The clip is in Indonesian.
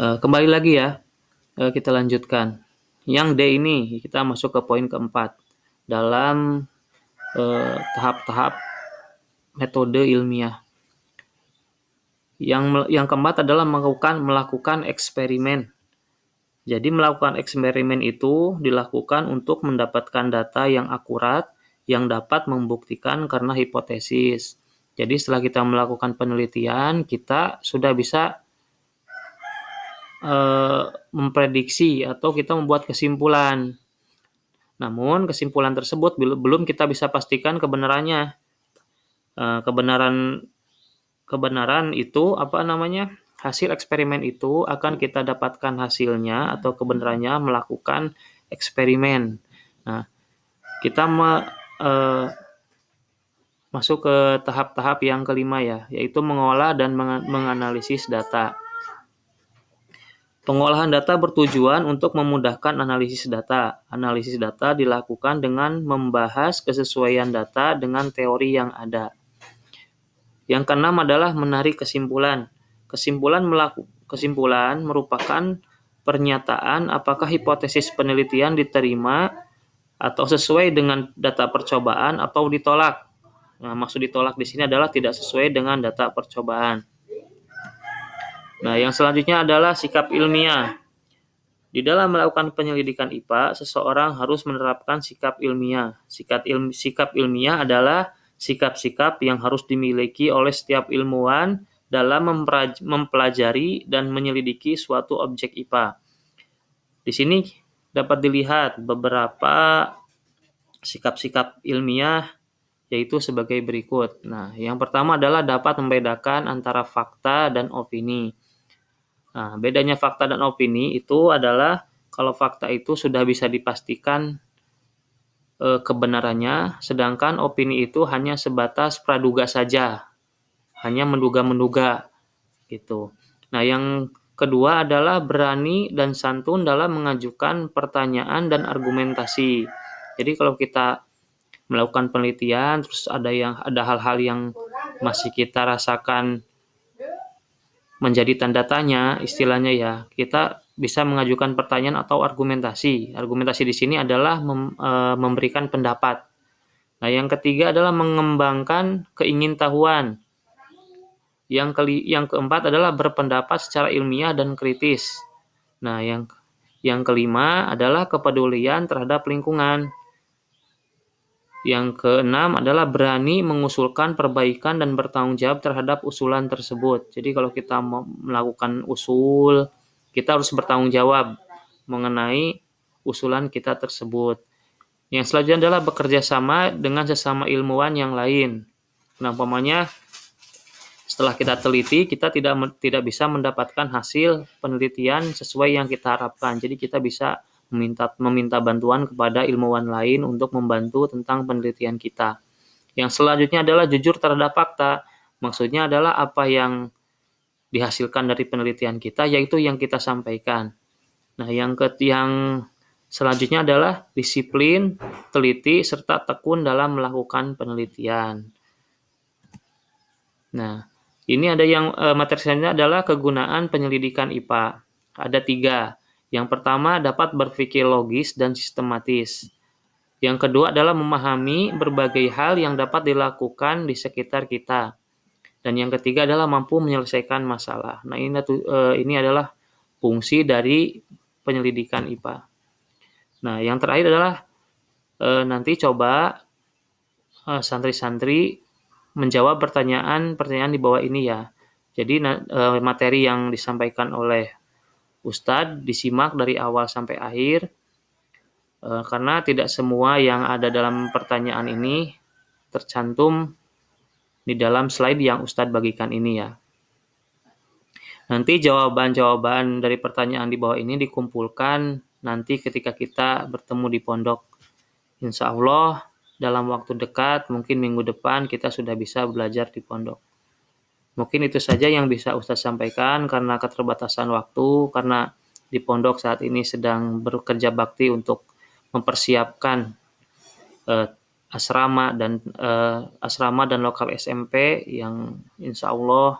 Kembali lagi ya, kita lanjutkan. Yang D ini kita masuk ke poin keempat dalam tahap-tahap metode ilmiah. Yang keempat adalah melakukan eksperimen. Jadi melakukan eksperimen itu dilakukan untuk mendapatkan data yang akurat yang dapat membuktikan karena hipotesis. Jadi setelah kita melakukan penelitian, kita sudah bisa memprediksi atau kita membuat kesimpulan. Namun kesimpulan tersebut belum kita bisa pastikan kebenarannya. Kebenaran itu hasil eksperimen itu akan kita dapatkan hasilnya atau kebenarannya melakukan eksperimen. Nah, kita masuk ke tahap-tahap yang kelima ya, yaitu mengolah dan menganalisis data. Pengolahan data bertujuan untuk memudahkan analisis data. Analisis data dilakukan dengan membahas kesesuaian data dengan teori yang ada. Yang keenam adalah menarik kesimpulan. Kesimpulan merupakan pernyataan apakah hipotesis penelitian diterima atau sesuai dengan data percobaan atau ditolak. Nah, maksud ditolak di sini adalah tidak sesuai dengan data percobaan. Nah, yang selanjutnya adalah sikap ilmiah. Di dalam melakukan penyelidikan IPA, seseorang harus menerapkan sikap ilmiah. Sikap ilmiah adalah sikap-sikap yang harus dimiliki oleh setiap ilmuwan dalam mempelajari dan menyelidiki suatu objek IPA. Di sini dapat dilihat beberapa sikap-sikap ilmiah, yaitu sebagai berikut. Nah, yang pertama adalah dapat membedakan antara fakta dan opini. Nah, bedanya fakta dan opini itu adalah kalau fakta itu sudah bisa dipastikan kebenarannya, sedangkan opini itu hanya sebatas praduga saja, hanya menduga-menduga gitu. Nah, yang kedua adalah berani dan santun dalam mengajukan pertanyaan dan argumentasi. Jadi kalau kita melakukan penelitian terus ada hal-hal yang masih kita rasakan menjadi tanda tanya, istilahnya ya, kita bisa mengajukan pertanyaan atau argumentasi. Argumentasi di sini adalah memberikan pendapat. Nah, yang ketiga adalah mengembangkan keingintahuan. Yang keempat adalah berpendapat secara ilmiah dan kritis. Nah, yang kelima adalah kepedulian terhadap lingkungan. Yang keenam adalah berani mengusulkan perbaikan dan bertanggung jawab terhadap usulan tersebut. Jadi kalau kita mau melakukan usul, kita harus bertanggung jawab mengenai usulan kita tersebut. Yang selanjutnya adalah bekerja sama dengan sesama ilmuwan yang lain. Nah, umpamanya setelah kita teliti, kita tidak bisa mendapatkan hasil penelitian sesuai yang kita harapkan. Jadi kita bisa meminta bantuan kepada ilmuwan lain untuk membantu tentang penelitian kita. Yang selanjutnya adalah jujur terhadap fakta. Maksudnya adalah apa yang dihasilkan dari penelitian kita, yaitu yang kita sampaikan. Nah, yang selanjutnya adalah disiplin, teliti, serta tekun dalam melakukan penelitian. Nah, ini ada yang materi selanjutnya adalah kegunaan penyelidikan IPA. Ada 3. Yang pertama dapat berpikir logis dan sistematis. Yang kedua adalah memahami berbagai hal yang dapat dilakukan di sekitar kita. Dan yang ketiga adalah mampu menyelesaikan masalah. Nah, ini adalah fungsi dari penyelidikan IPA. Nah, yang terakhir adalah nanti coba santri-santri menjawab pertanyaan-pertanyaan di bawah ini ya. Jadi materi yang disampaikan oleh Ustadz disimak dari awal sampai akhir, karena tidak semua yang ada dalam pertanyaan ini tercantum di dalam slide yang Ustadz bagikan ini ya. Nanti jawaban-jawaban dari pertanyaan di bawah ini dikumpulkan nanti ketika kita bertemu di pondok. Insya Allah dalam waktu dekat, mungkin minggu depan kita sudah bisa belajar di pondok. Mungkin itu saja yang bisa Ustadz sampaikan karena keterbatasan waktu, karena di pondok saat ini sedang bekerja bakti untuk mempersiapkan asrama dan lokal SMP yang insya Allah